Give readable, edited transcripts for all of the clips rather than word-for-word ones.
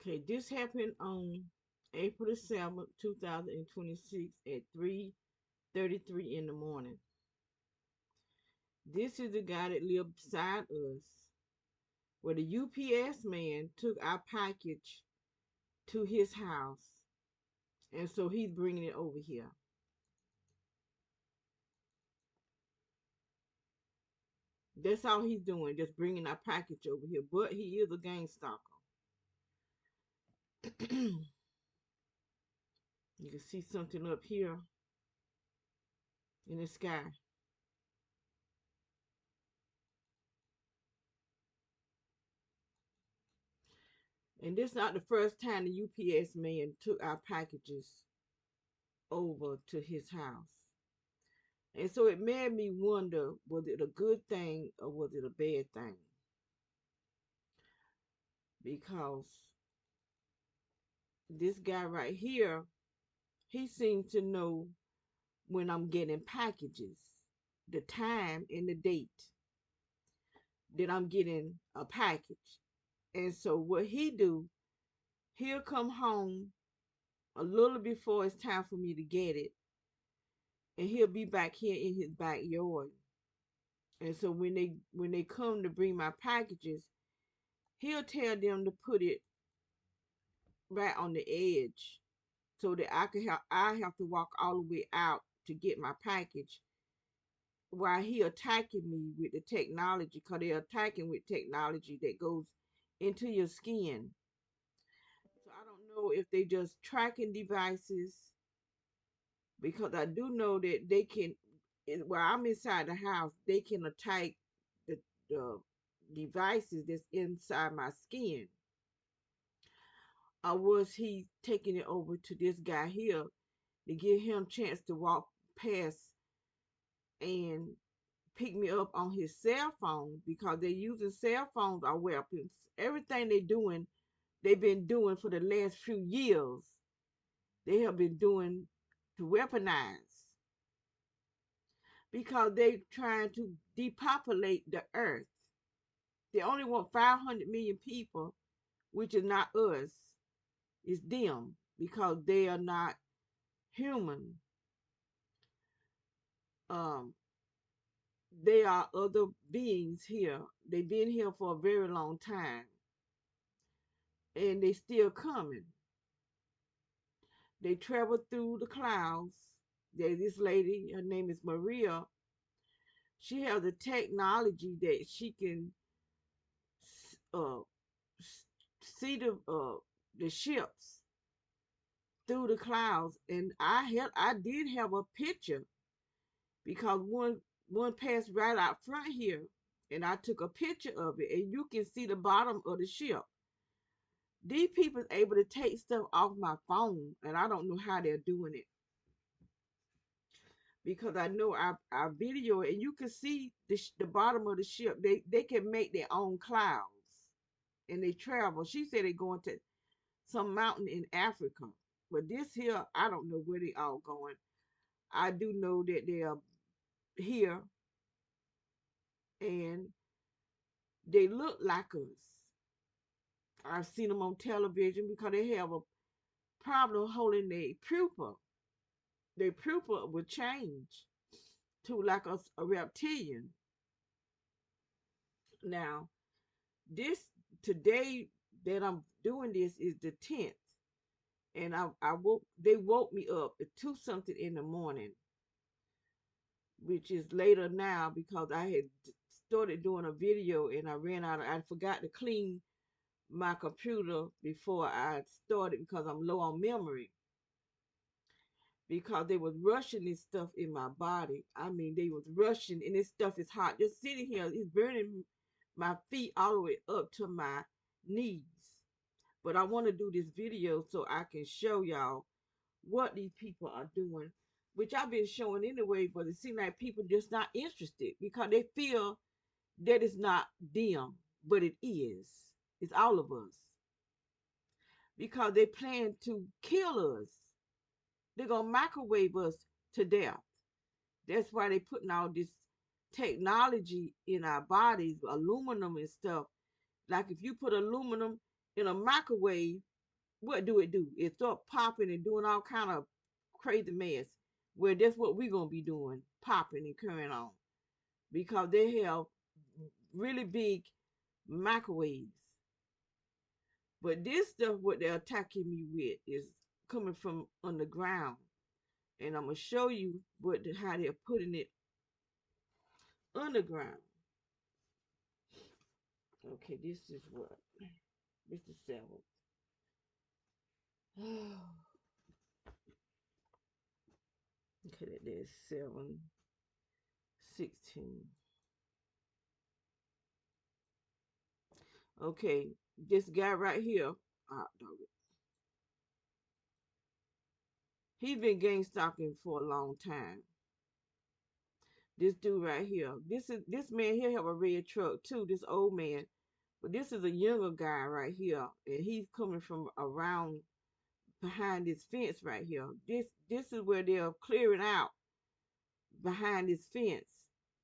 Okay, this happened on April the 7th, 2026 at 3:33 in the morning. This is the guy that lived beside us, where the UPS man took our package to his house, and so he's bringing it over here. That's all he's doing, just bringing our package over here. But he is a gang stalker. You can see something up here in the sky. And this is not the first time the UPS man took our packages over to his house. And so it made me wonder, was it a good thing or was it a bad thing? Because this guy right here, he seems to know when I'm getting packages, the time and the date that I'm getting a package. And so what he do, he'll come home a little before it's time for me to get it, and he'll be back here in his backyard. And so when they come to bring my packages, he'll tell them to put it right on the edge so that I have to walk all the way out to get my package while he attacking me with the technology, because they're attacking with technology that goes into your skin. So I don't know if they just tracking devices, because I do know that they can, while I'm inside the house, they can attack the devices that's inside my skin. Or was he taking it over to this guy here to give him a chance to walk past and pick me up on his cell phone, because they're using cell phones or weapons. Everything they've been doing for the last few years. They have been doing to weaponize, because they're trying to depopulate the earth. They only want 500 million people, which is not us. It's them, because they are not human. Um, they are other beings here. They've been here for a very long time, and they still coming. They travel through the clouds. There's this lady, her name is Maria. She has a technology that she can uh, see the ships through the clouds. And I did have a picture, because one passed right out front here, and I took a picture of it, and you can see the bottom of the ship. These people able to take stuff off my phone, and I don't know how they're doing it, because I know I video it, and you can see the bottom of the ship. They can make their own clouds, and they travel. She said they're going to some mountain in Africa, but this here, I don't know where they all going. I do know that they are here, and they look like us. I've seen them on television, because they have a problem holding their pupil. Their pupil will change to like a reptilian. Now, this today that I'm doing this is the 10th, and I woke. They woke me up at 2 something in the morning, which is later now, because I had started doing a video and I ran out. I forgot to clean my computer before I started, because I'm low on memory. Because they was rushing this stuff in my body. I mean, they was rushing, and this stuff is hot. Just sitting here, it's burning my feet all the way up to my knees. But I want to do this video so I can show y'all what these people are doing, which I've been showing anyway, but it seems like people just not interested, because they feel that it's not them, but it is. It's all of us. Because they plan to kill us. They're going to microwave us to death. That's why they putting all this technology in our bodies, aluminum and stuff. Like if you put aluminum in a microwave, what do? It start popping and doing all kind of crazy mess. Well, that's what we're gonna be doing, popping and carrying on, because they have really big microwaves. But this stuff, what they're attacking me with, is coming from underground, and I'm gonna show you how they're putting it underground. Okay, this is what this is 7th. Okay, that is 7/16. Okay, this guy right here, dog it. He's been gang stalking for a long time. This dude right here, this man here have a red truck too. This old man, but this is a younger guy right here, and he's coming from around behind this fence right here. This is where they're clearing out behind this fence,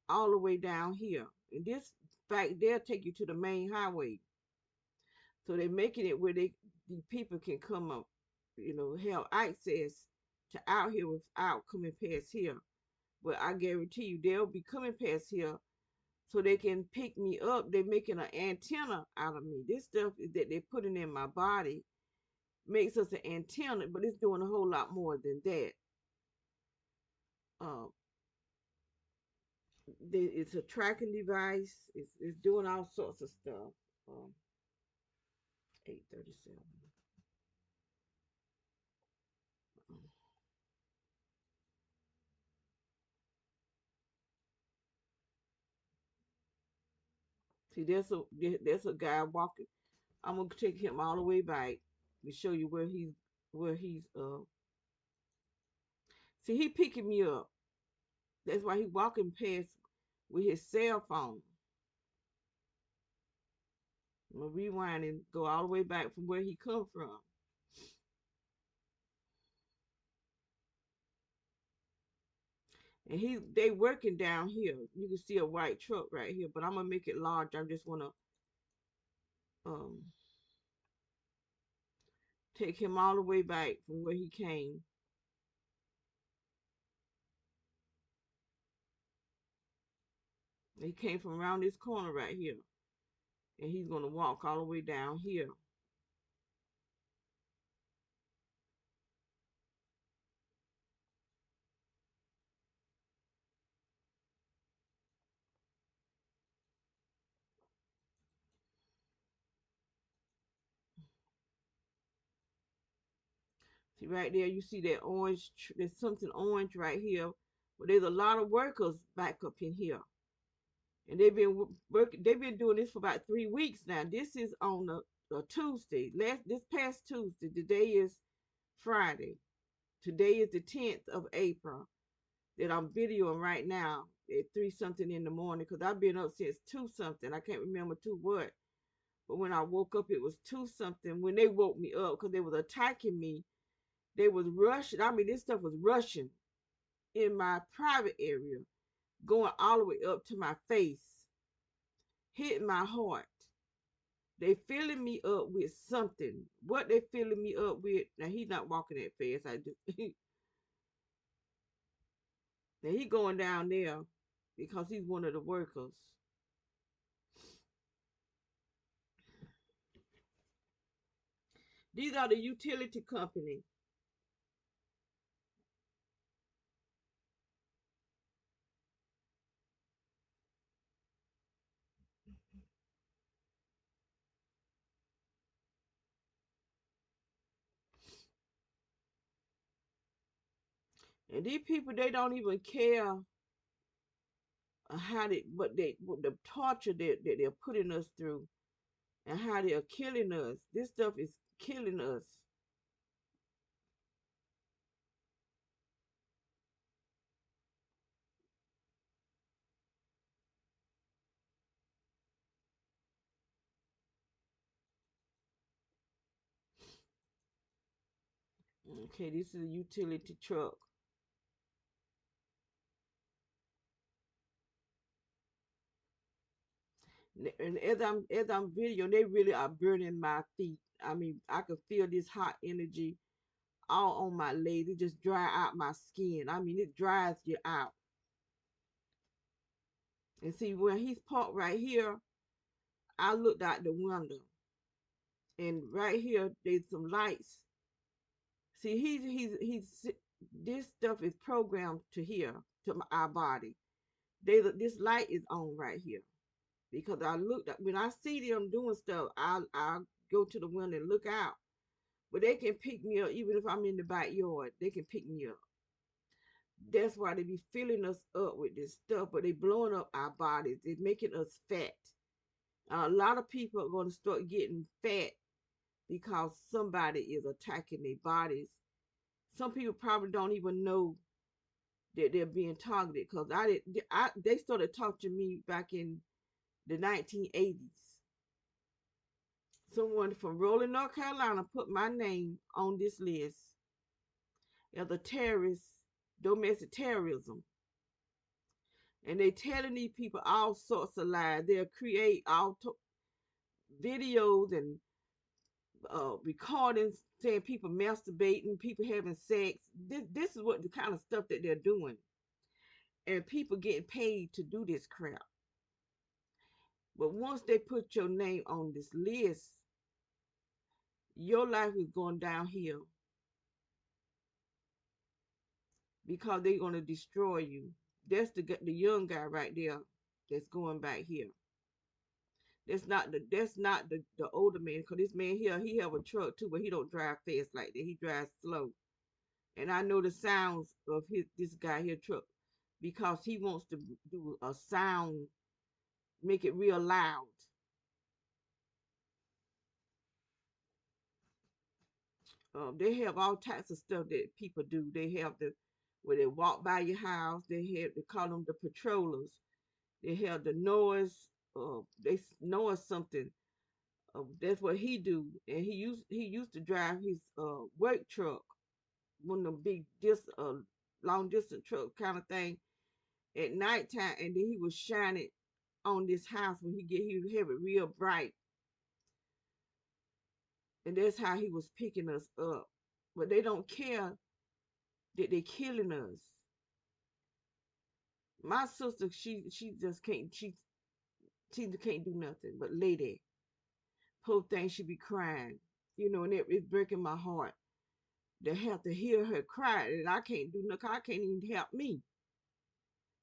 all the way down here. And this back there take you to the main highway. So they're making it where the people can come up, have access to out here without coming past here. But I guarantee you they'll be coming past here so they can pick me up. They're making an antenna out of me. This stuff that they're putting in my body makes us an antenna, but it's doing a whole lot more than that. Uh, it's a tracking device. It's doing all sorts of stuff. 8:37. See, there's a guy walking. I'm gonna take him all the way back to show you where he's. See, he picking me up. That's why he walking past with his cell phone. I'm gonna rewind and go all the way back from where he come from. And they working down here. You can see a white truck right here, but I'm gonna make it large. I just wanna um take him all the way back from where he came. He came from around this corner right here, and he's gonna walk all the way down here. See right there, you see that orange. There's something orange right here, but there's a lot of workers back up in here, and they've been working. They've been doing this for about 3 weeks now. This is on a Tuesday. This past Tuesday. Today is Friday. Today is the 10th of April that I'm videoing right now at 3 something in the morning, because I've been up since 2 something. I can't remember 2 what. But when I woke up, it was 2 something when they woke me up, because they was attacking me. They was rushing. I mean, this stuff was rushing in my private area, going all the way up to my face, hitting my heart. They filling me up with something. What they filling me up with? Now he's not walking that fast. I do. Now he going down there because he's one of the workers. These are the utility company. And these people, they don't even care how what the torture that they're putting us through, and how they are killing us. This stuff is killing us. Okay, this is a utility truck. And as I'm videoing, they really are burning my feet. I mean, I could feel this hot energy all on my legs. It just dry out my skin. I mean, it dries you out. And see, when he's parked right here, I looked out the window, and right here there's some lights. See, he's this stuff is programmed to here to our body. This light is on right here because I looked when I see them doing stuff. I go to the window and look out, but they can pick me up even if I'm in the backyard. They can pick me up. That's why they be filling us up with this stuff, but they blowing up our bodies. They're making us fat. A lot of people are going to start getting fat because somebody is attacking their bodies. Some people probably don't even know that they're being targeted because they started talking to me back in the 1980s. Someone from Raleigh, North Carolina put my name on this list as a terrorist, domestic terrorism. And they telling these people all sorts of lies. They'll create videos and recordings saying people masturbating, people having sex. This is what the kind of stuff that they're doing. And people getting paid to do this crap. But once they put your name on this list, your life is going downhill because they're going to destroy you. That's the young guy right there that's going back here. That's not the older man because this man here he have a truck too, but he don't drive fast like that. He drives slow, and I know the sounds of this guy here truck because he wants to do a sound, make it real loud. They have all types of stuff that people do. They have the where they walk by your house. They call them the patrollers. They have the noise. They noise something. That's what he do, and he used to drive his work truck, one of them big long distance truck kind of thing at nighttime, and then he would shine it on this house when he would have it real bright, and that's how he was picking us up. But they don't care that they killing us. My sister, she just can't she can't do nothing but lay there. Poor thing, she be crying, and it's breaking my heart to have to hear her cry, and I can't do nothing. I can't even help me.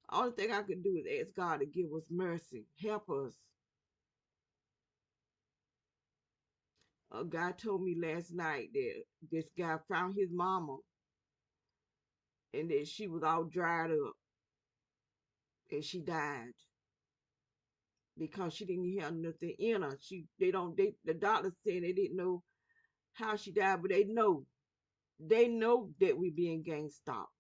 All the thing I could do is ask God to give us mercy, help us. A guy told me last night that this guy found his mama and that she was all dried up and she died because she didn't have nothing in her. The doctor said they didn't know how she died, but they know that we being gang stalked.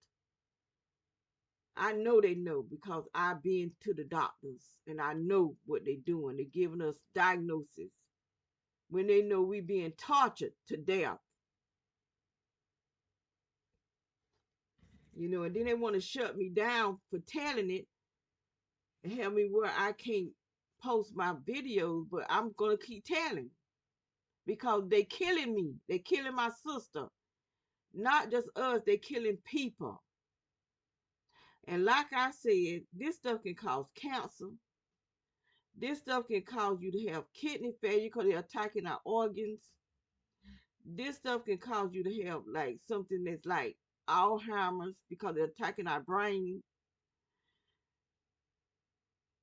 I know they know because I've been to the doctors and I know what they're doing. They're giving us diagnosis when they know we being tortured to death. And then they want to shut me down for telling it and have me where I can't post my videos, but I'm gonna keep telling because they killing me. They killing my sister. Not just us, they killing people. And like I said, this stuff can cause cancer. This stuff can cause you to have kidney failure because they're attacking our organs. This stuff can cause you to have like something that's like Alzheimer's because they're attacking our brain.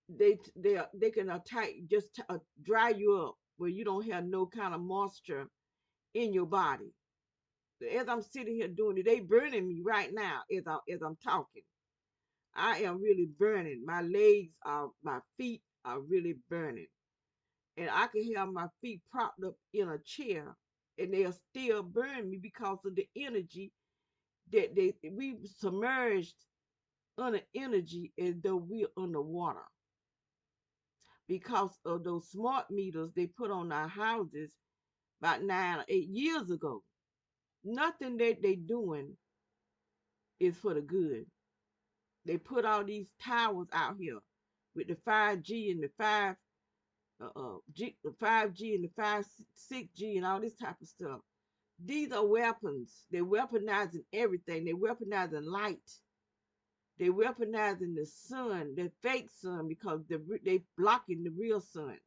They can attack just dry you up where you don't have no kind of moisture in your body. As I'm sitting here doing it, they burning me right now as I'm talking. I am really burning. My feet are really burning, and I can have my feet propped up in a chair, and they'll still burn me because of the energy that we submerged under energy as though we're underwater because of those smart meters they put on our houses about 9 or 8 years ago. Nothing that they doing is for the good. They put all these towers out here with the 5G and the 5. the 5G and the 6G and all this type of stuff. These are weapons. They're weaponizing everything. They're weaponizing light. They're weaponizing the sun, the fake sun, because they blocking the real sun.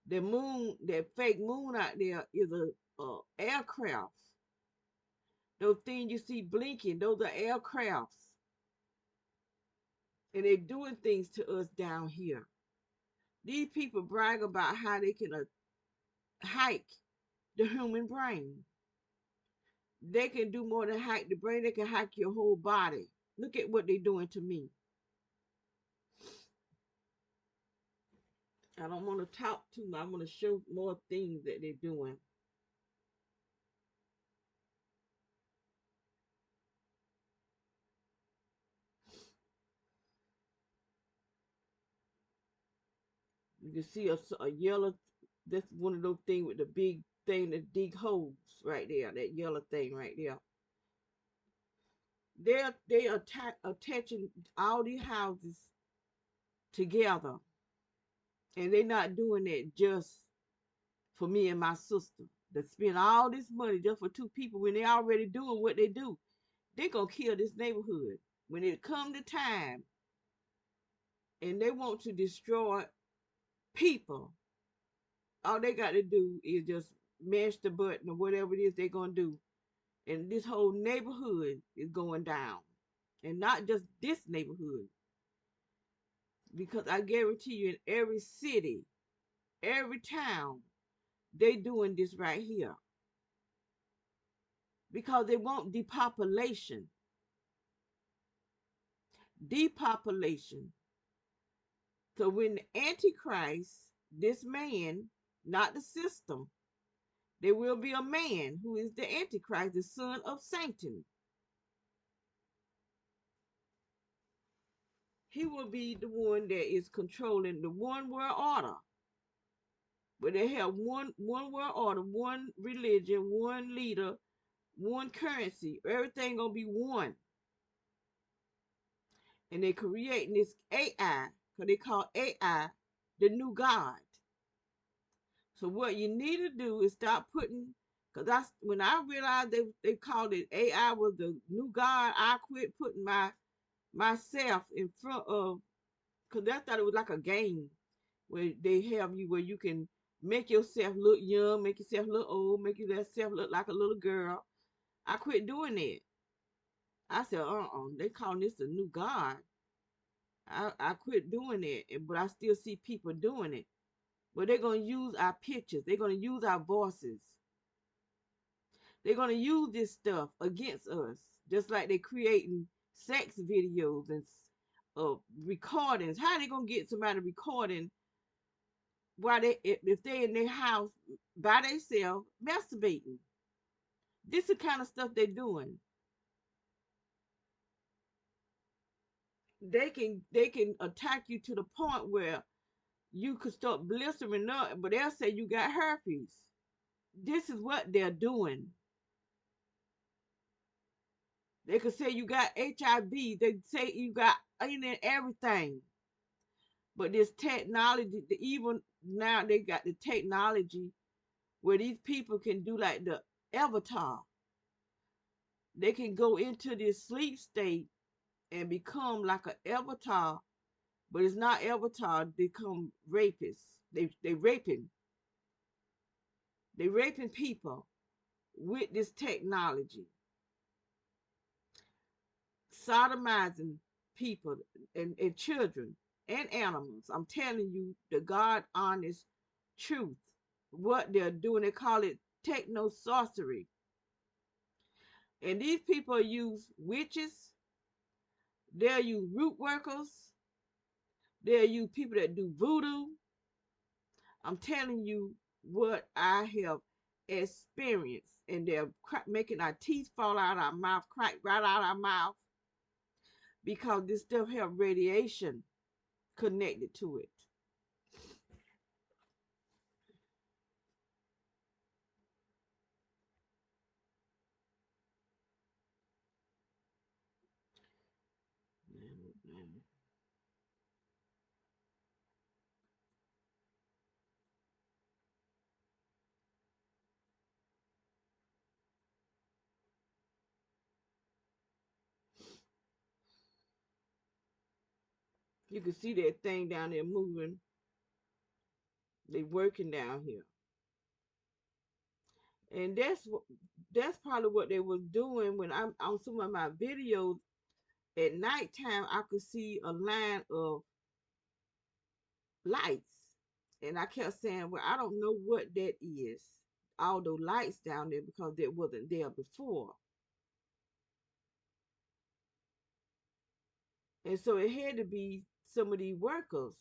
The moon, that fake moon out there is a aircraft. Those things you see blinking, those are aircrafts. And they're doing things to us down here. These people brag about how they can hike the human brain. They can do more than hack the brain, they can hack your whole body. Look at what they're doing to me. I don't want to talk too much. I want to show more things that they're doing. You can see a yellow, that's one of those things with the big thing that dig holes right there, that yellow thing right there. Attaching all these houses together. And they're not doing that just for me and my sister. To spend all this money just for two people when they already doing what they do. They gonna kill this neighborhood. When it come to time and they want to destroy people, all they got to do is just mash the button or whatever it is they're gonna do. And this whole neighborhood is going down. And not just this neighborhood. Because I guarantee you in every city, every town, they doing this right here. Because they want depopulation. Depopulation. So when the Antichrist, this man, not the system, there will be a man who is the Antichrist, the son of Satan. He will be the one that is controlling the one world order. But they have one world order, one religion, one leader, one currency. Everything gonna be one. And they creating this AI, because they call AI the new God. So what you need to do is stop putting, because that's when I realized they called it AI was the new God. I quit putting myself in front of, because I thought it was like a game where they have you where you can make yourself look young, make yourself look old, make yourself look like a little girl. I quit doing that. I said, they calling this the new God. I quit doing it, but I still see people doing it. But they're gonna use our pictures. They're gonna use our voices. They're gonna use this stuff against us, just like they're creating sex videos and recordings. How are they gonna get somebody recording while if they in their house by themselves masturbating? This is the kind of stuff they're doing. They can attack you to the point where you could start blistering up, but they'll say you got herpes. This is what they're doing. They could say you got HIV. They say you got everything. But this technology, even now they got the technology where these people can do like the avatar. They can go into this sleep state and become like an avatar, but it's not avatar. They become rapists. They raping. They raping people with this technology, sodomizing people and children and animals. I'm telling you the God honest truth. What they're doing, they call it techno sorcery. And these people use witches, they'll use root workers, they'll use people that do voodoo. I'm telling you what I have experienced. And they're making our teeth fall out of our mouth, crack right out of our mouth, because this stuff have radiation connected to it. You can see that thing down there moving. They working down here. And that's probably what they was doing when I'm on some of my videos at nighttime. I could see a line of lights. And I kept saying, well, I don't know what that is. All those lights down there because that wasn't there before. And so it had to be some of these workers.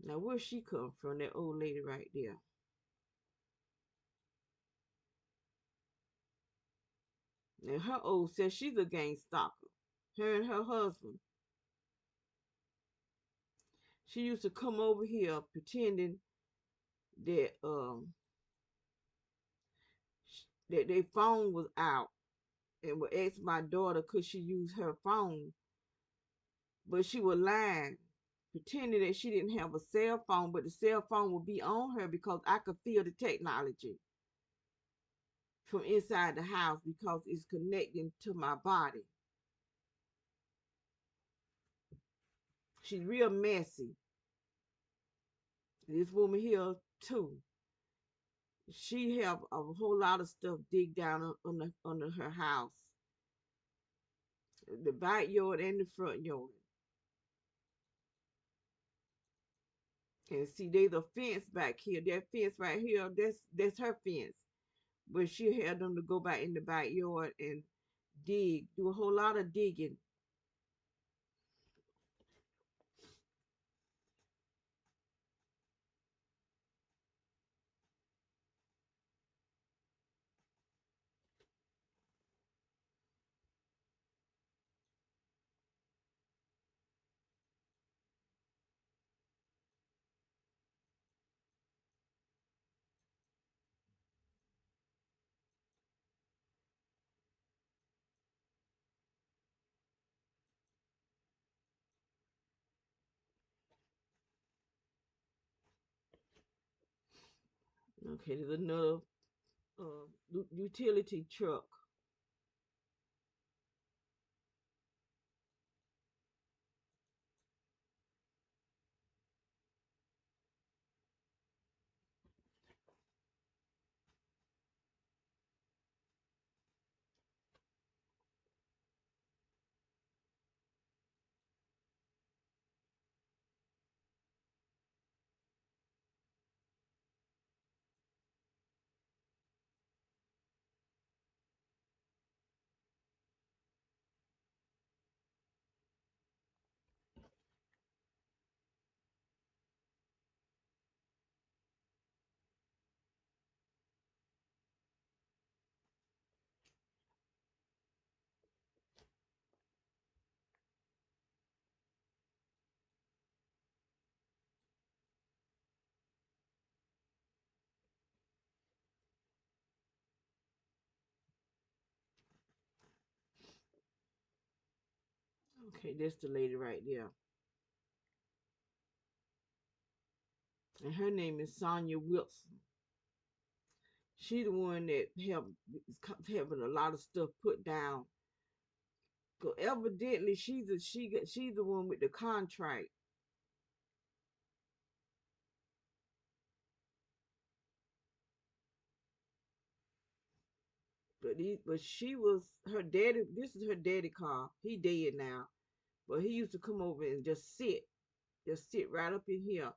Now where she come from, that old lady right there. And her old says she's a gang stalker. Her and her husband. She used to come over here pretending that that their phone was out and would ask my daughter could she use her phone, but she was lying, pretending that she didn't have a cell phone, but the cell phone would be on her because I could feel the technology from inside the house because it's connecting to my body. She's real messy. This woman here too. She have a whole lot of stuff dig down under her house, the backyard and the front yard. And see, there's a fence back here. That fence right here, that's her fence. But she had them to go back in the backyard and dig, do a whole lot of digging. Okay, there's another utility truck. Okay, that's the lady right there. And her name is Sonia Wilson. She the one that helped having a lot of stuff put down. So evidently she's the one with the contract. But she was her daddy. This is her daddy car. He dead now, but he used to come over and just sit right up in here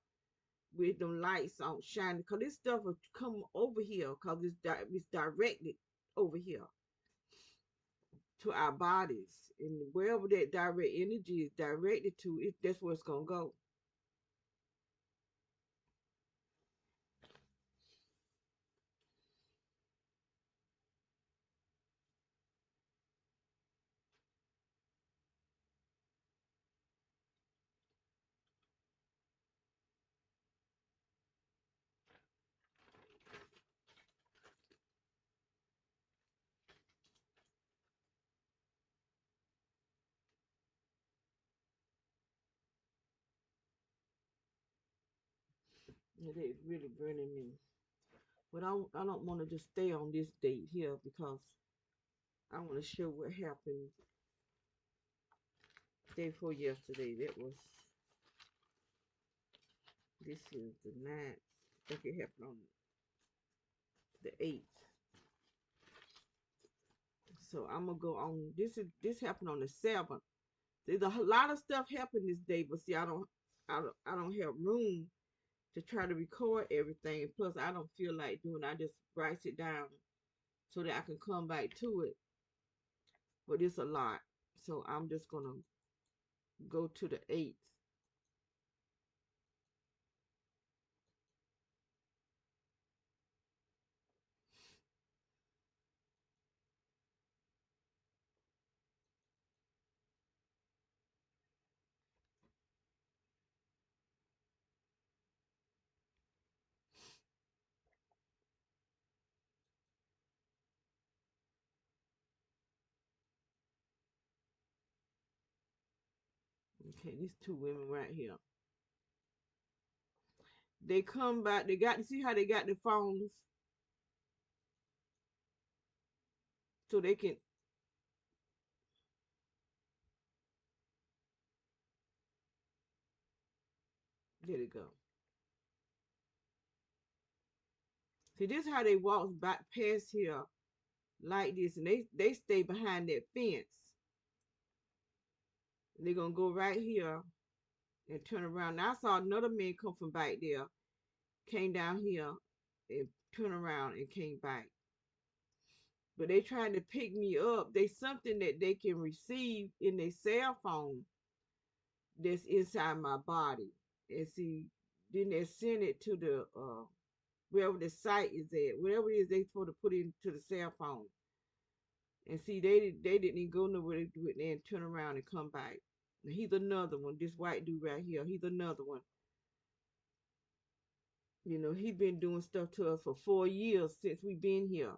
with them lights on shining. Cause this stuff will come over here, cause it's directed over here to our bodies, and wherever that direct energy is directed to, that's where it's gonna go. And it's really burning me. But I don't want to just stay on this date here because I want to show what happened day before yesterday. That was, this is the 9th. I think it happened on the 8th. So I'm gonna go on. This happened on the 7th. There's a lot of stuff happened this day, but see, I don't have room to try to record everything. Plus, I don't feel like doing. I just write it down so that I can come back to it. But it's a lot, so I'm just gonna go to the 8th. Okay, these two women right here. They come back. They got to see how they got the phones so they can. There they go. See, this is how they walk back past here like this, and they stay behind that fence. They're gonna go right here and turn around. Now I saw another man come from back there, came down here and turn around and came back. But they trying to pick me up. They something that they can receive in their cell phone that's inside my body. And see, then they send it to the wherever the site is at, whatever it is they supposed to put into the cell phone. And see, they didn't even go nowhere to do it and turn around and come back. And he's another one. This white dude right here, he's another one. You know, he been doing stuff to us for 4 years since we been here.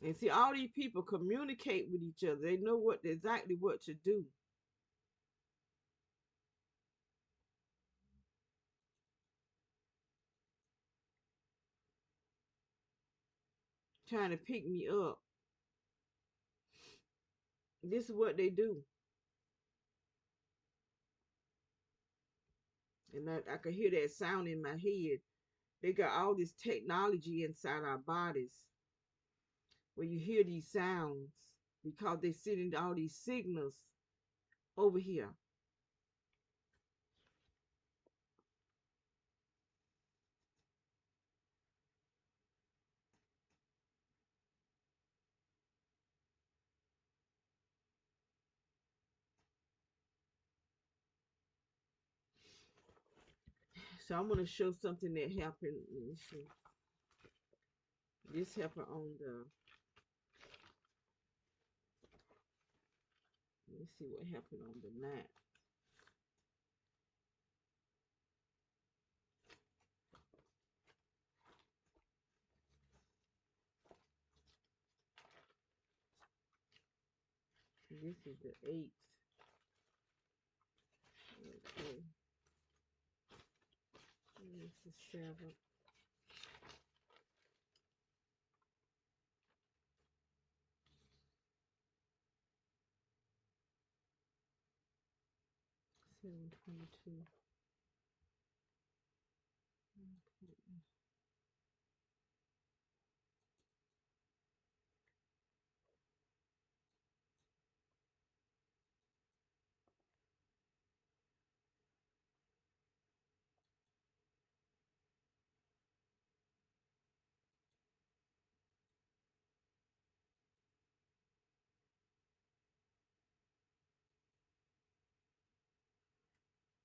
And see, all these people communicate with each other. They know exactly what to do. Trying to pick me up. This is what they do. And I could hear that sound in my head. They got all this technology inside our bodies where you hear these sounds because they sending all these signals over here. So I'm gonna show something that happened. Let me see. This happened on the. Let me see what happened on the 9th. This is the 8th. Okay. This is 7th. 7/22. Okay.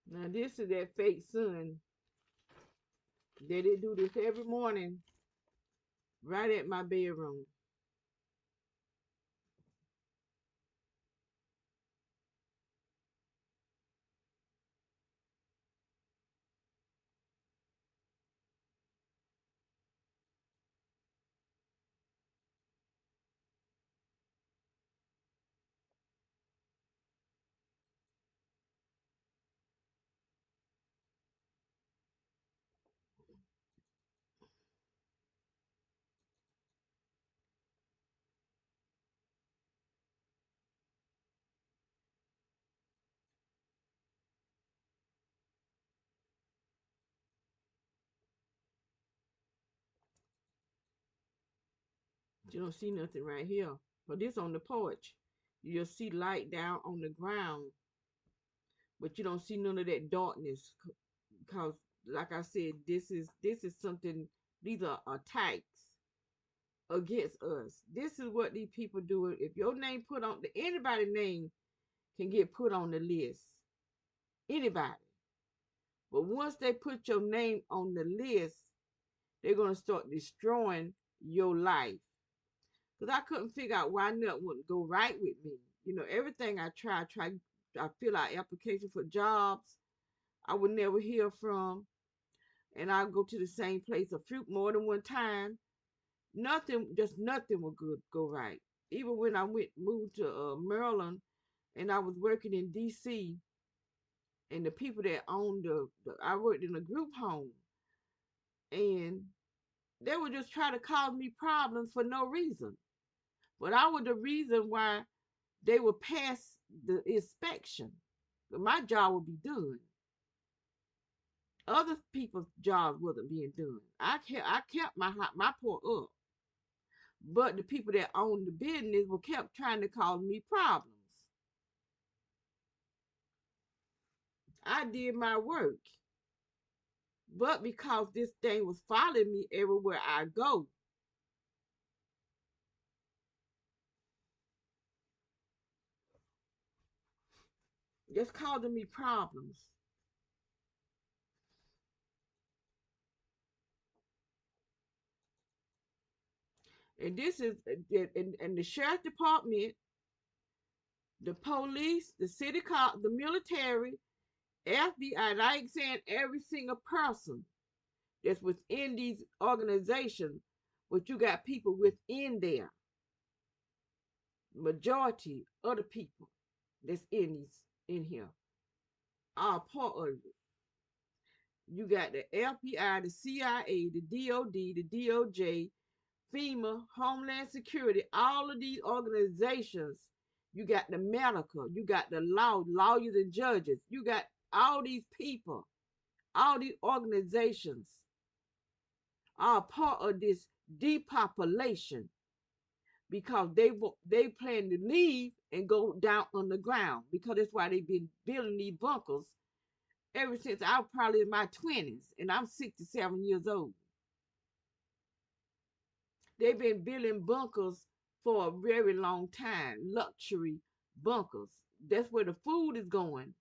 Now this is that fake sun. They do this every morning right at my bedroom. You don't see nothing right here. But this on the porch. You'll see light down on the ground, but you don't see none of that darkness. Cause, like I said, this is something. These are attacks against us. This is what these people do. If your name put on anybody name can get put on the list. Anybody. But once they put your name on the list, they're gonna start destroying your life. Cause I couldn't figure out why nothing wouldn't go right with me. Everything I fill out application for jobs I would never hear from, and I go to the same place a few more than one time. Nothing, just nothing would go right. Even when I moved to Maryland, and I was working in D.C., and the people that owned I worked in a group home, and they would just try to cause me problems for no reason. But I was the reason why they would pass the inspection. My job would be done. Other people's jobs wasn't being done. I kept my part up, but the people that owned the business were kept trying to cause me problems. I did my work, but because this thing was following me everywhere I go, just causing me problems. And this is and the sheriff department, the police, the city cop, the military, FBI, and I ain't saying every single person that's within these organizations, but you got people within there. Majority of the people that's in here are part of it. You got the FBI, the CIA, the DOD, the DOJ, FEMA, Homeland Security, all of these organizations. You got the medical, you got the lawyers and judges, you got all these people, all these organizations are part of this depopulation because they plan to leave and go down underground because that's why they've been building these bunkers ever since I was probably in my 20s and I'm 67 years old. They've been building bunkers for a very long time, luxury bunkers. That's where the food is going.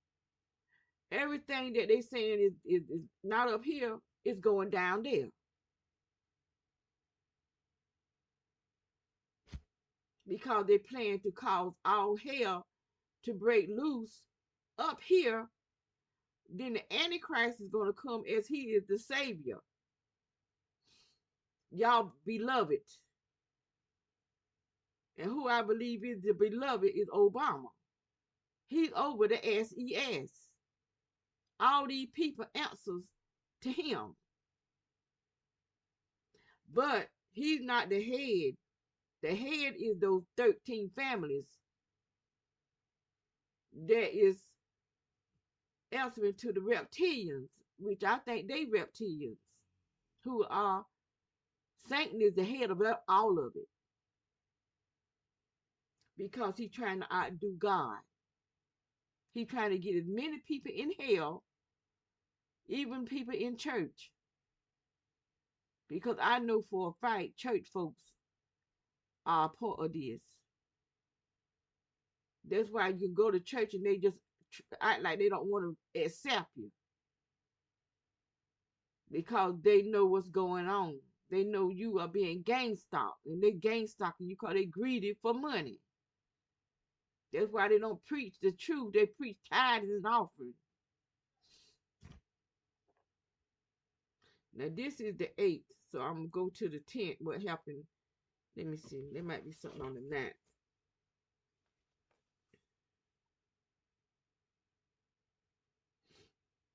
Everything that they saying is not up here is going down there because they plan to cause all hell to break loose up here. Then the Antichrist is going to come as he is the Savior. Y'all beloved. And who I believe is the beloved is Obama. He's over the SES. All these people answers to him. But he's not the head. The head is those 13 families that is answering to the reptilians, which I think they reptilians, who are Satan is the head of all of it because he's trying to outdo God. He's trying to get as many people in hell, even people in church. Because I know for a fact church folks are a part of this. That's why you go to church and they just act like they don't want to accept you because they know what's going on. They know you are being gang stalked, and they gang stalking you because they greedy for money. That's why they don't preach the truth. They preach tithes and offerings. Now this is the 8th, so I'm gonna go to the 10th. What happened? Let me see. There might be something on the 9th.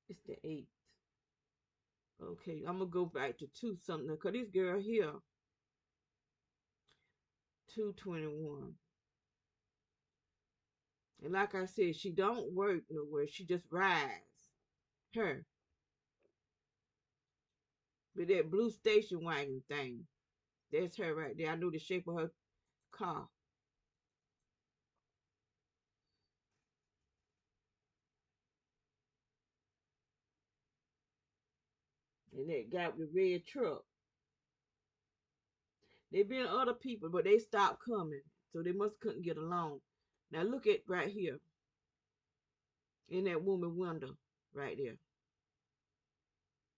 It's the 8th. Okay, I'm gonna go back to 2 something because this girl here, 221. And like I said, she don't work nowhere. She just rides. Her. With that blue station wagon thing. That's her right there. I know the shape of her car. And that guy with the red truck. They been other people, but they stopped coming. So they must couldn't get along. Now look at right here in that woman window right there.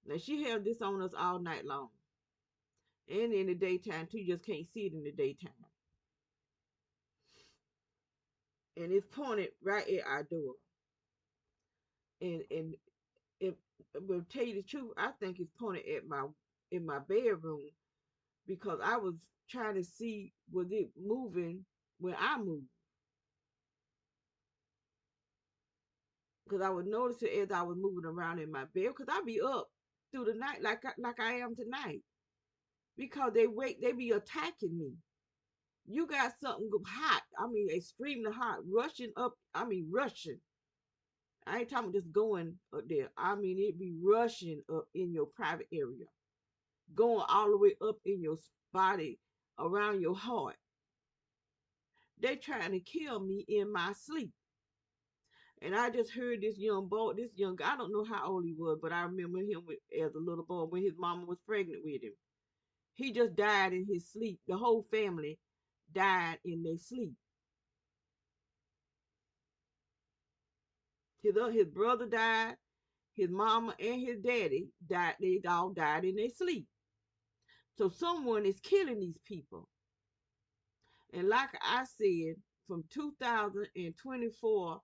Now she had this on us all night long. And in the daytime too. You just can't see it in the daytime. And it's pointed right at our door. And if will tell you the truth, I think it's pointed at my in my bedroom because I was trying to see was it moving when I moved. Because I would notice it as I was moving around in my bed. Because I be up through the night like I am tonight. Because they be attacking me. You got something hot. I mean, extremely hot, rushing up. I mean, rushing. I ain't talking just going up there. I mean, it be rushing up in your private area, going all the way up in your body, around your heart. They trying to kill me in my sleep. And I just heard this young boy, this young guy, I don't know how old he was, but I remember him as a little boy when his mama was pregnant with him. He just died in his sleep. The whole family died in their sleep. His brother died, his mama and his daddy died. They all died in their sleep. So someone is killing these people. And like I said, from 2024,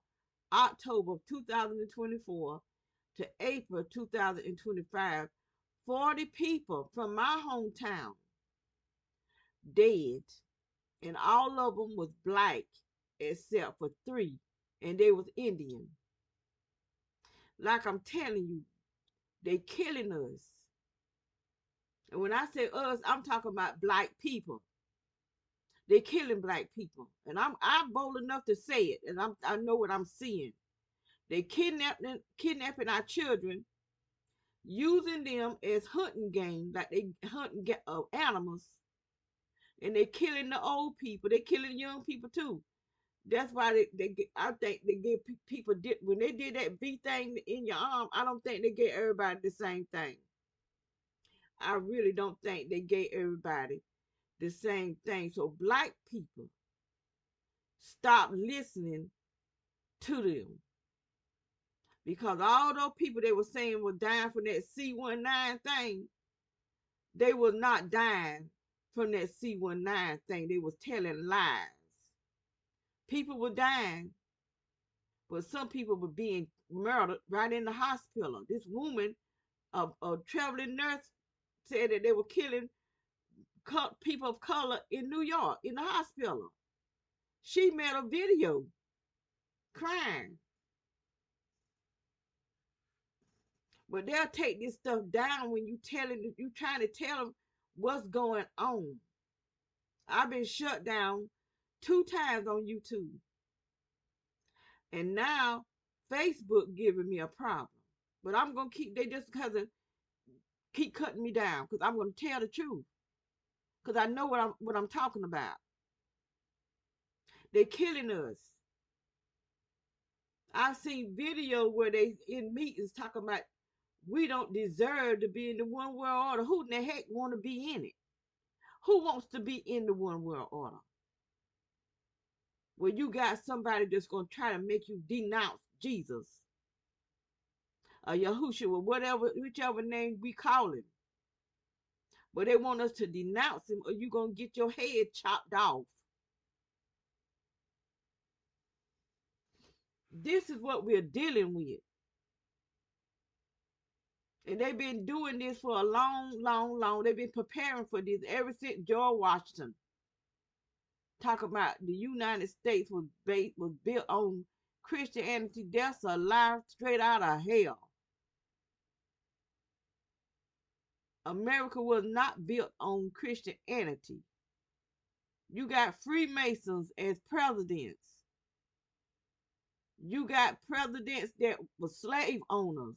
October of 2024 to April 2025, 40 people from my hometown dead. And all of them was black except for three. And they was Indian. Like I'm telling you, they killing us. And when I say us, I'm talking about black people. They killing black people. And I'm bold enough to say it. And I know what I'm seeing. They kidnapping our children, using them as hunting game, like they hunting animals, and they killing the old people. They killing young people too. That's why I think they give people when they did that V thing in your arm. I don't think they gave everybody the same thing. I really don't think they gave everybody the same thing. So black people stop listening to them because all those people they were saying were dying from that C19 thing, they was not dying from that C19 thing. They was telling lies. People were dying, but some people were being murdered right in the hospital. This woman, a traveling nurse, said that they were killing people of color in New York in the hospital. She made a video crying. But they'll take this stuff down when you trying to tell them what's going on. I've been shut down 2 times on YouTube. And now Facebook giving me a problem. But I'm gonna keep they just cousin keep cutting me down because I'm gonna tell the truth. Because I know what I'm talking about. They're killing us. I've seen video where they in meetings talking about we don't deserve to be in the one world order. Who in the heck want to be in it? Who wants to be in the one world order? Well, you got somebody that's gonna try to make you denounce Jesus or Yahushua, or whichever name we call him. But they want us to denounce him, or you gonna get your head chopped off. This is what we're dealing with. And they've been doing this for a long. They've been preparing for this ever since George Washington. Talk about the United States was built on Christianity. That's a lie straight out of hell. America was not built on Christianity. You got Freemasons as presidents. You got presidents that were slave owners.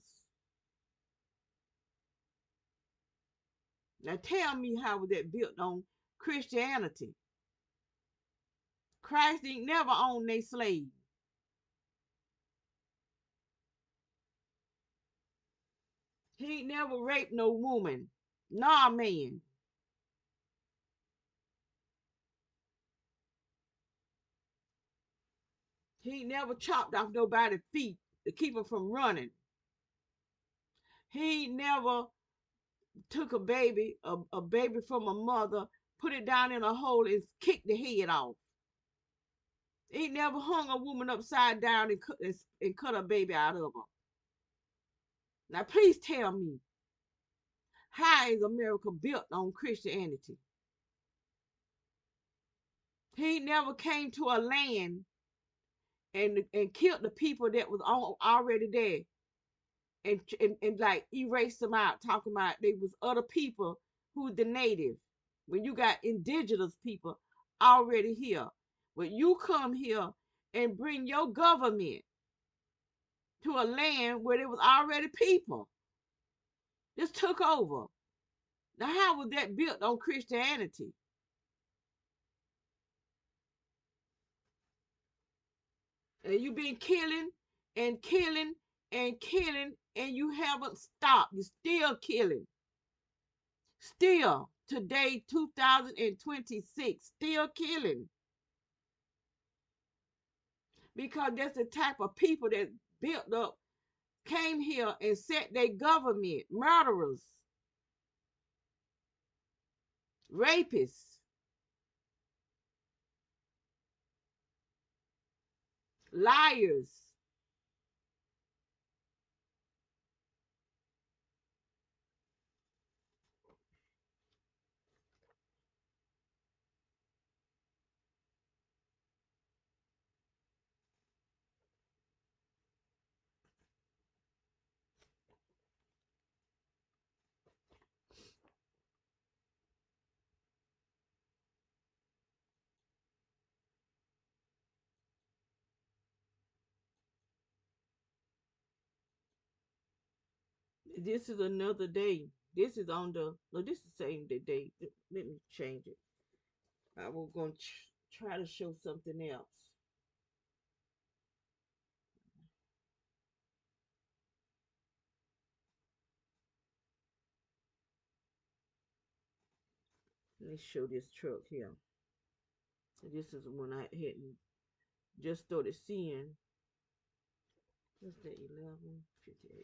Now tell me how was that built on Christianity. Christ ain't never owned a slave. He ain't never raped no woman, nah man. He ain't never chopped off nobody's feet to keep him from running. He ain't never took a baby from a mother, put it down in a hole and kicked the head off. He ain't never hung a woman upside down and cut a baby out of her. Now please tell me, how is America built on Christianity? He never came to a land and killed the people that was already there and like erased them out, talking about they was other people who's the native. When you got indigenous people already here, when you come here and bring your government to a land where there was already people, just took over. Now, how was that built on Christianity? And you've been killing and killing and killing, and you haven't stopped. You're still killing. Still, today, 2026, still killing. Because that's the type of people that built up, came here and set their government. Murderers, rapists, liars. This is another day. This is on the, no, this is the same day. Let me change it. I was going to try to show something else. Let me show this truck here. This is when I hadn't just started seeing. What's that? 11:58.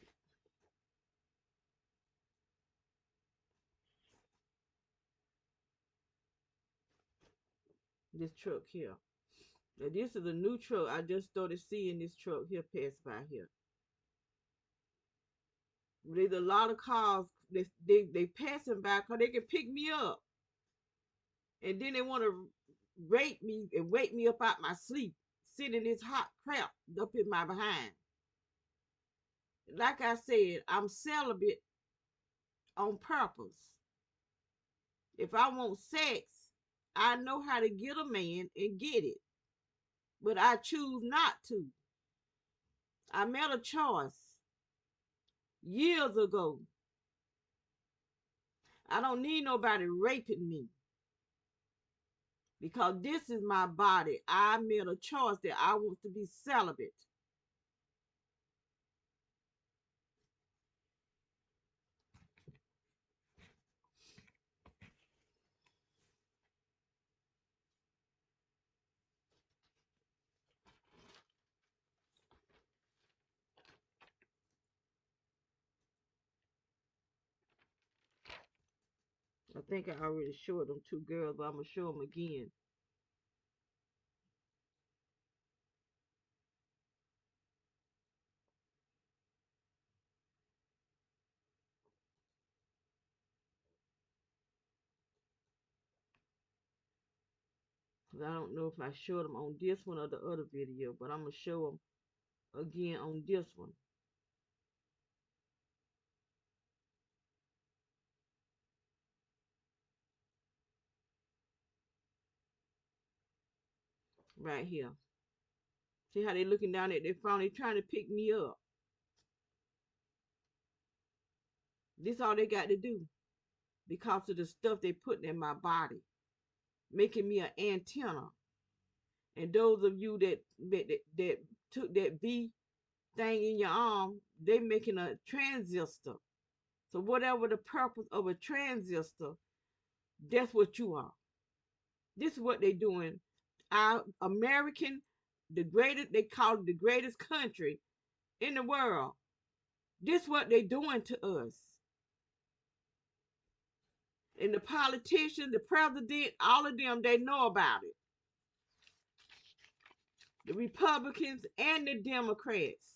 This truck here. Now this is a new truck. I just started seeing this truck here pass by here. There's a lot of cars. They passing by because they can pick me up, and then they want to rape me and wake me up out my sleep, sitting this hot crap up in my behind. Like I said, I'm celibate on purpose. If I want sex, I know how to get a man and get it, but I choose not to. I made a choice years ago. I don't need nobody raping me because this is my body. I made a choice that I want to be celibate. I think I already showed them two girls, but I'm going to show them again. Because I don't know if I showed them on this one or the other video, but I'm going to show them again on this one. Right here. See how they looking down at their phone? They trying to pick me up. This all they got to do because of the stuff they putting in my body. making me an antenna. And those of you that took that V thing in your arm, they making a transistor. So whatever the purpose of a transistor, that's what you are. This is what they doing. Our American, the greatest, they call it the greatest country in the world. This is what they doing to us. And the politicians, the president, all of them, they know about it. The Republicans and the Democrats.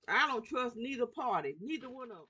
I don't trust neither party, neither one of them.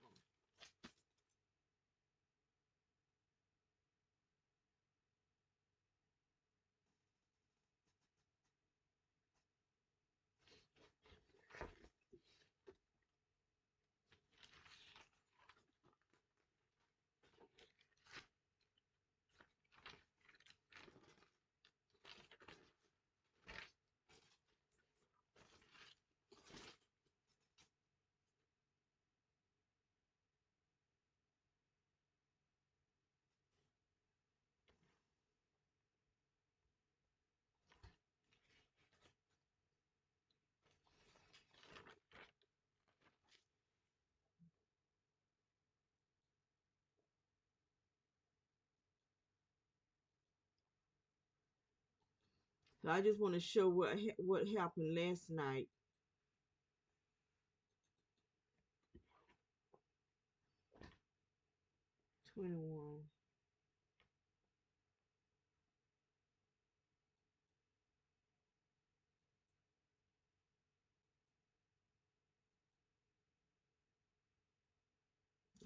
So I just want to show what happened last night. 21.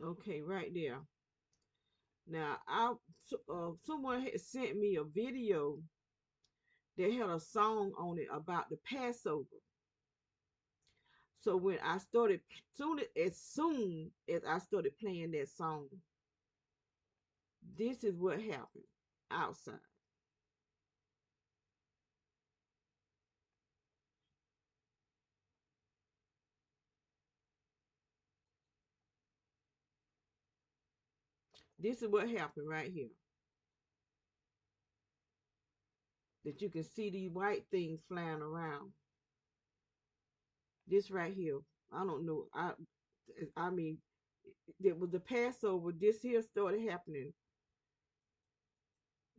Okay, right there. Now, someone had sent me a video that had a song on it about the Passover. So when I started, soon as I started playing that song, this is what happened outside. This is what happened right here. That you can see these white things flying around. This right here. I don't know. I mean, it was the Passover. This here started happening,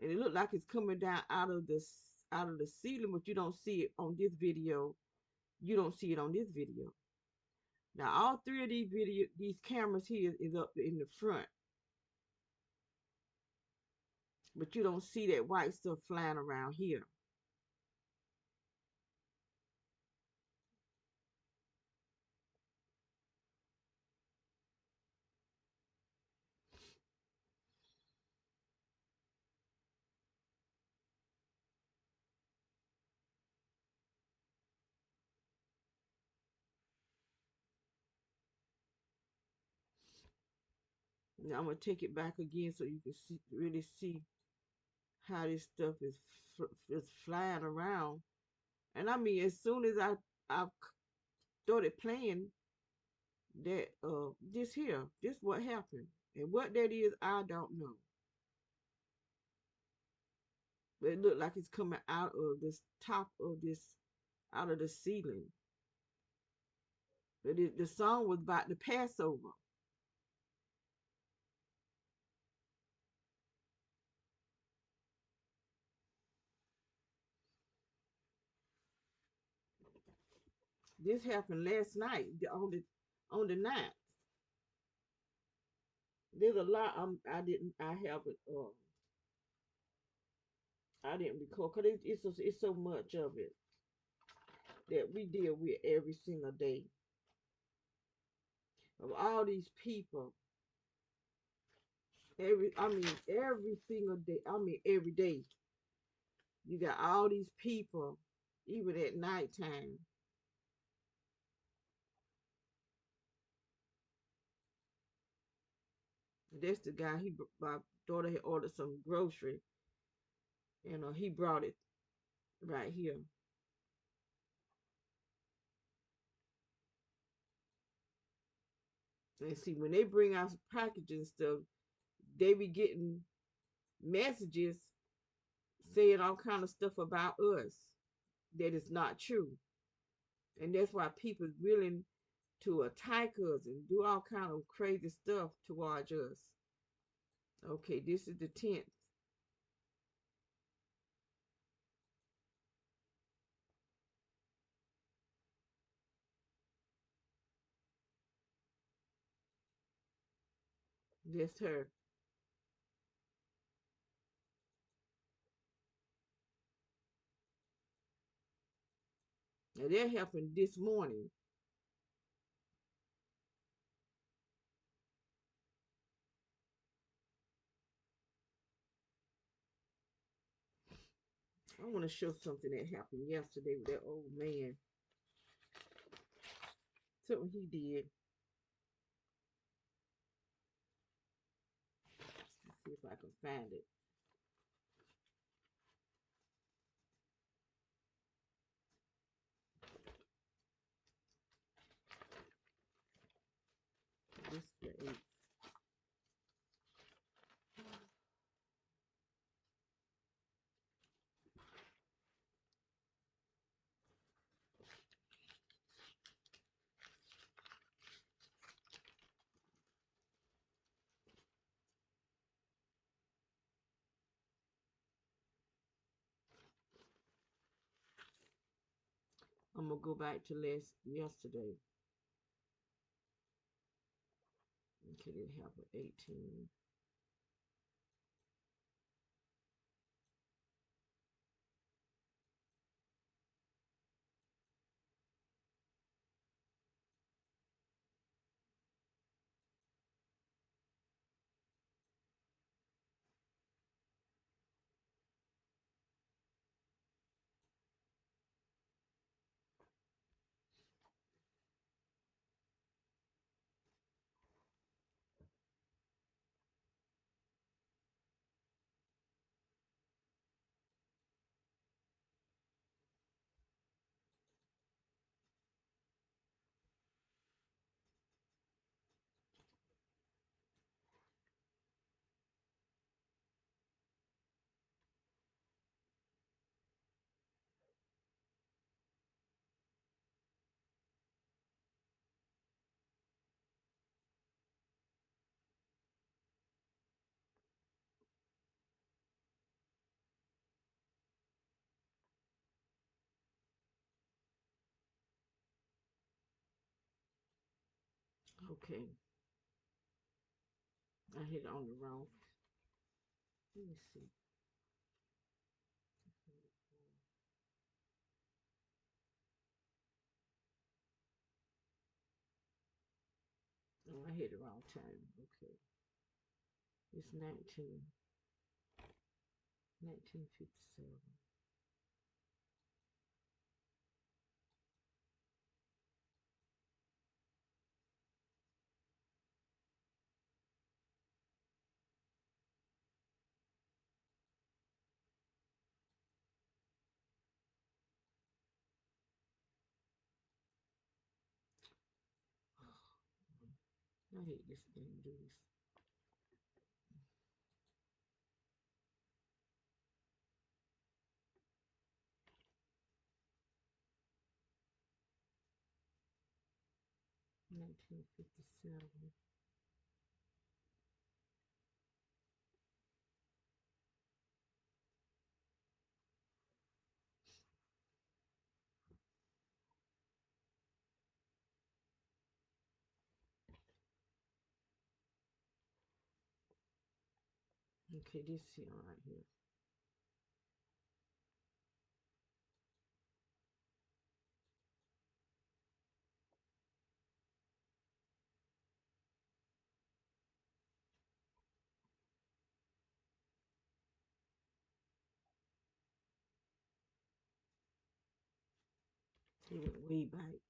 and it looked like it's coming down out of the ceiling, but you don't see it on this video. You don't see it on this video. Now, all three of these cameras here is up in the front, but you don't see that white stuff flying around here. Now I'm gonna take it back again so you can really see how this stuff is flying around. And I mean, as soon as I started playing that this what happened, and what that is, I don't know. But it looked like it's coming out of this top of this, out of the ceiling. But the song was about the Passover. This happened last night on the night. There's a lot. I haven't. I didn't record because it's so much of it that we deal with every single day. Of all these people, every single day. I mean every day. You got all these people, even at nighttime. That's the guy. My daughter had ordered some grocery, and he brought it right here. And see, when they bring out packaging stuff, they be getting messages saying all kind of stuff about us that is not true. And that's why people willing to attack us and do all kind of crazy stuff towards us. Okay, this is the 10th. That's her. Now that happened this morning. I want to show something that happened yesterday with that old man. Something he did. Let's see if I can find it. This the 8th. I'm gonna go back to yesterday. Okay, it happened 18. Okay, I hit on the wrong. Let me see. Oh, I hit the wrong time. Okay, it's 1957. I hate this thing, dudes. 1957. Okay, this here right here. He went way back.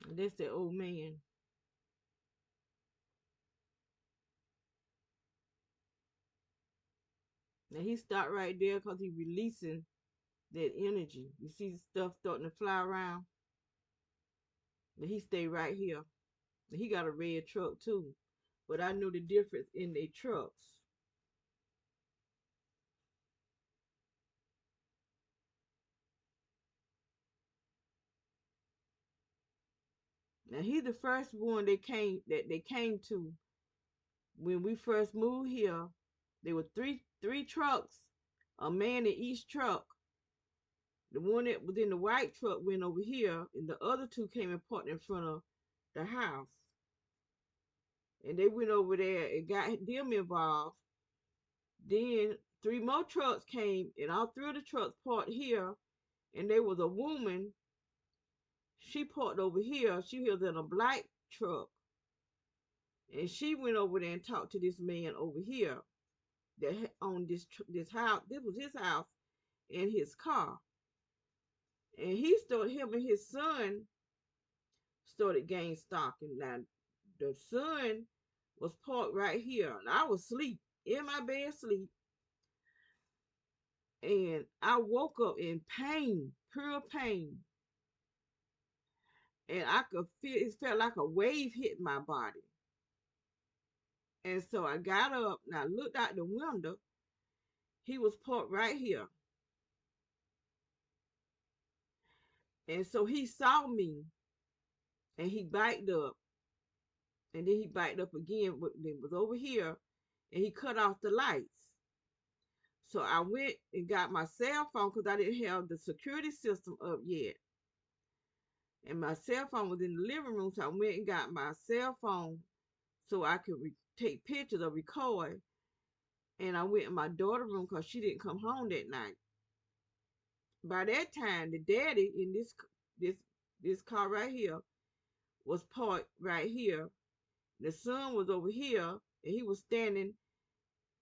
And that's that old man. Now he stopped right there because he releasing that energy. You see the stuff starting to fly around. And he stayed right here. And he got a red truck too. But I knew the difference in their trucks. Now he the first one they came to when we first moved here. There were three trucks, a man in each truck. The one that was in the white truck went over here, and the other two came and parked in front of the house. And they went over there and got them involved. Then three more trucks came, and all three of the trucks parked here. And there was a woman. She parked over here. She was in a black truck, and she went over there and talked to this man over here that owned this house. This was his house and his car. And him and his son started gang stalking. Now, the son was parked right here, and I was asleep in my bed, sleep, and I woke up in pain, pure pain, and I could feel it felt like a wave hit my body. And so I got up and I looked out the window. He was parked right here, and so he saw me, and he biked up, and then he biked up again. But it was over here, and he cut off the lights. So I went and got my cell phone because I didn't have the security system up yet. And my cell phone was in the living room. So I went and got my cell phone so I could take pictures or record. And I went in my daughter's room because she didn't come home that night. By that time, the daddy in this this car right here was parked right here. The son was over here, and he was standing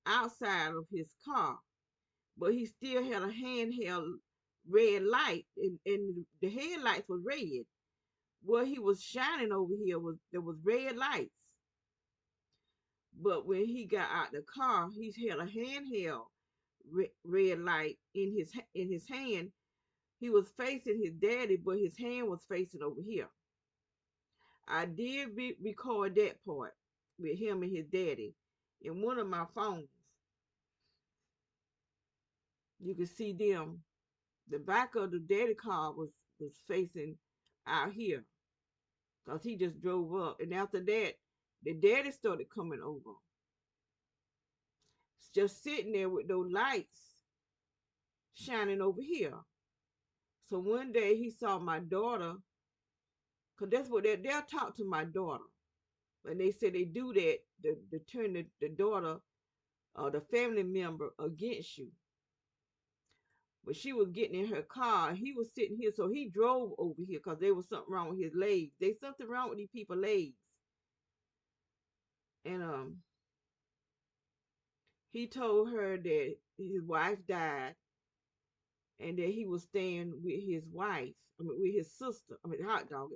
outside of his car, but he still had a handheld red light, and the headlights were red. What he was shining over here was there was red lights. But when he got out the car, he had a handheld red light in his hand. He was facing his daddy, but his hand was facing over here. I did record that part with him and his daddy in one of my phones. You can see them. The back of the daddy car was facing out here because he just drove up. And after that, the daddy started coming over, just sitting there with those lights shining over here. So one day he saw my daughter, because that's what they'll talk to my daughter. And they say they do that to turn the daughter or the family member against you. But she was getting in her car. He was sitting here, so he drove over here because there was something wrong with his legs. There's something wrong with these people's legs. And he told her that his wife died and that he was staying with his wife. I mean, with his sister. I mean, hot dog.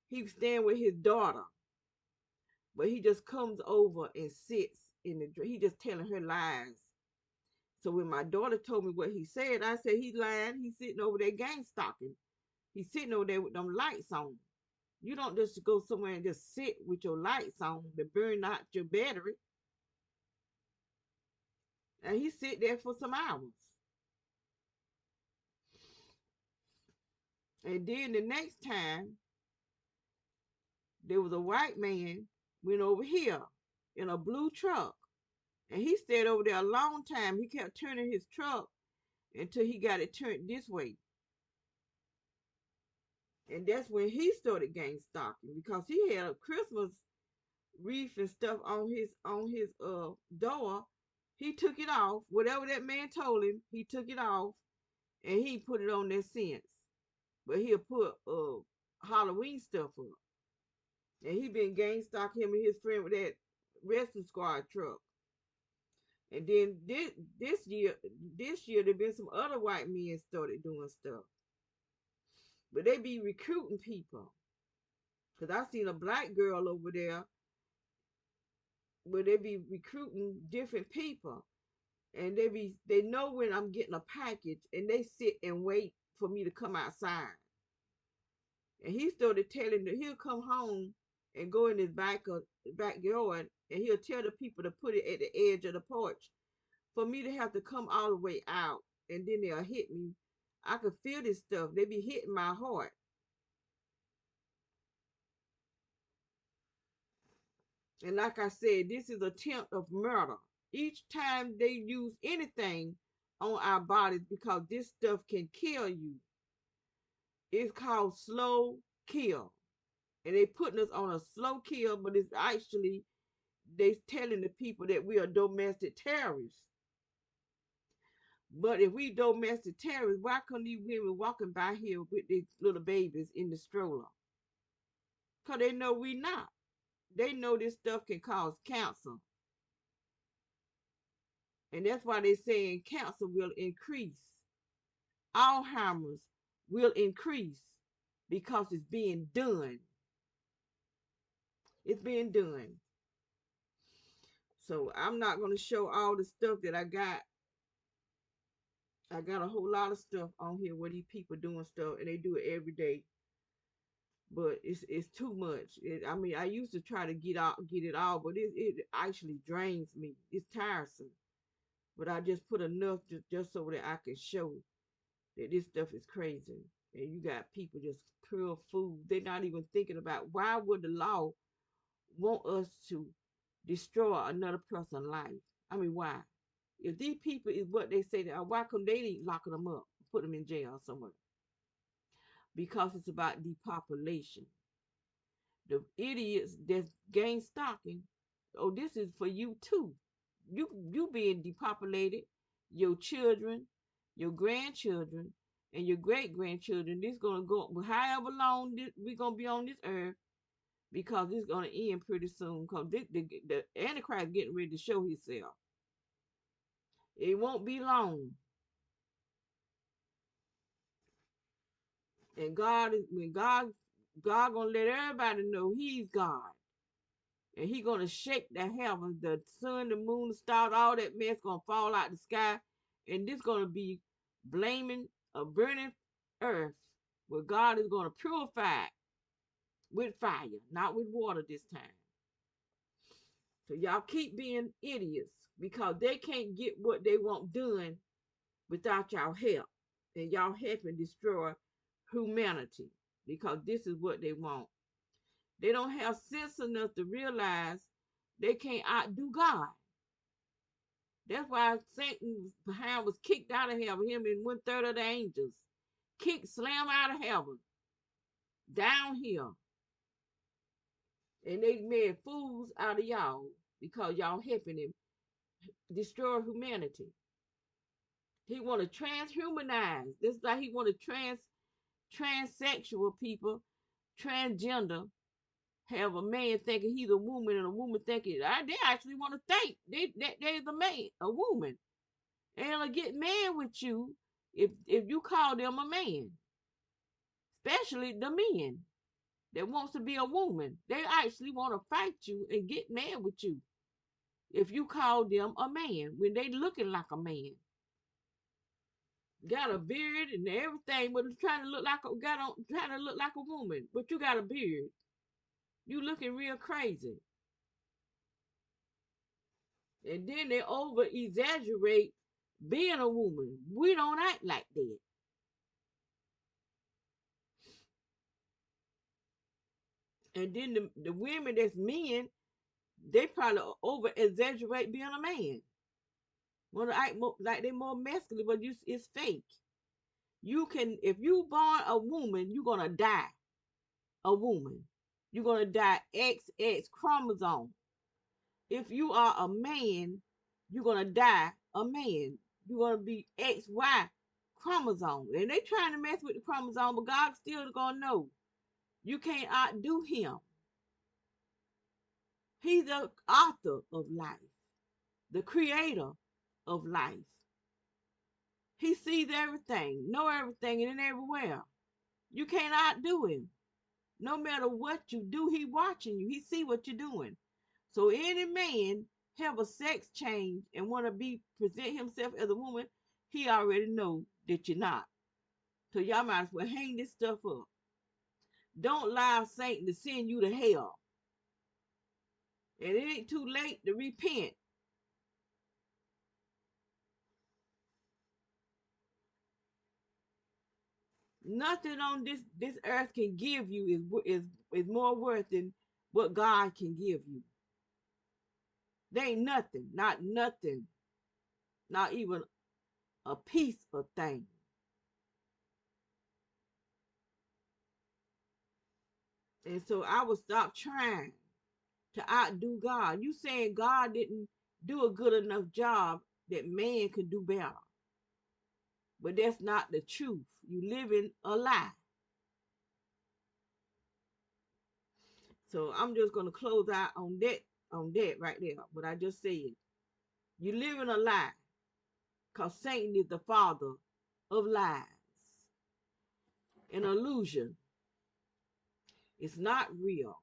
He was staying with his daughter, but he just comes over and sits in the. He just telling her lies. So when my daughter told me what he said, I said he's lying. He's sitting over there gang stalking. He's sitting over there with them lights on. You don't just go somewhere and just sit with your lights on to burn out your battery. And he sit there for some hours. And then the next time, there was a white man went over here in a blue truck. And he stayed over there a long time. He kept turning his truck until he got it turned this way. And that's when he started gang stalking because he had a Christmas wreath and stuff on his door. He took it off. Whatever that man told him, he took it off and he put it on there since. But he'll put Halloween stuff up. And he been gang stalking him and his friend with that rescue squad truck. And then this year there been some other white men started doing stuff. But they be recruiting people. Cause I seen a black girl over there where they be recruiting different people, and they know when I'm getting a package, and they sit and wait for me to come outside. And he started telling that he'll come home and go in his backyard, and he'll tell the people to put it at the edge of the porch for me to have to come all the way out, and then they'll hit me. I could feel this stuff. They be hitting my heart. And like I said, this is attempt of murder. Each time they use anything on our bodies, because this stuff can kill you. It's called slow kill. And they putting us on a slow kill, but it's actually they telling the people that we are domestic terrorists. But if we domestic terrorists, why couldn't these women walking by here with these little babies in the stroller? Because they know we not. They know this stuff can cause cancer. And that's why they're saying cancer will increase. Alzheimer's will increase because it's being done. It's being done. So I'm not going to show all the stuff that I got. I got a whole lot of stuff on here where these people doing stuff, and they do it every day. But it's too much. I mean, I used to try to get it all, but it actually drains me. It's tiresome. But I just put enough just so that I can show that this stuff is crazy. And you got people just pure food. They're not even thinking about why would the law want us to destroy another person's life? I mean, why? If these people is what they say they are, why come they ain't locking them up, put them in jail somewhere? Because it's about depopulation. The idiots that's gang stalking, oh, this is for you too. You being depopulated, your children, your grandchildren, and your great grandchildren. This gonna go however long we gonna be on this earth, because it's gonna end pretty soon. Cause the Antichrist getting ready to show himself. It won't be long. And God is when God gonna let everybody know He's God, and He gonna shake the heavens, the sun, the moon, the stars, all that mess gonna fall out the sky, and this gonna be blaming a burning earth, where God is gonna purify it with fire, not with water this time. So y'all keep being idiots, because they can't get what they want done without y'all help, and y'all helping destroy humanity, because this is what they want. They don't have sense enough to realize they can't outdo God. That's why Satan's behind was kicked out of heaven, him and 1/3 of the angels. Kicked, slam out of heaven, down here. And they made fools out of y'all because y'all helping him destroy humanity. He want to transhumanize. This is like he want to transsexual people, transgender, have a man thinking he's a woman and a woman thinking they actually want to think they's a man, a woman, and they'll get mad with you if you call them a man, especially the men that wants to be a woman. They actually want to fight you and get mad with you if you call them a man when they looking like a man, got a beard and everything, but trying to look like trying to look like a woman, but you got a beard. You looking real crazy. And then they over exaggerate being a woman. We don't act like that. And then the women that's men, they probably over exaggerate being a man. Want to act more, like they're more masculine, but it's fake. You can, if you born a woman, you're gonna die a woman. You're gonna die XX chromosome. If you are a man, you're gonna die a man. You're gonna be XY chromosome. And they trying to mess with the chromosome, but God's still gonna know. You can't outdo him. He's the author of life, the creator of life. He sees everything, know everything, and everywhere. You can't outdo him. No matter what you do, he watching you. He see what you're doing. So any man have a sex change and want to be present himself as a woman, he already know that you're not. So y'all might as well hang this stuff up. Don't allow Satan to send you to hell. And it ain't too late to repent. Nothing on this earth can give you is more worth than what God can give you. There ain't nothing, not nothing, not even a piece of thing. And so I would stop trying to outdo God. You saying God didn't do a good enough job that man could do better. But that's not the truth. You living a lie. So I'm just gonna close out on that right there. What I just said. You living a lie. Because Satan is the father of lies. An illusion. It's not real.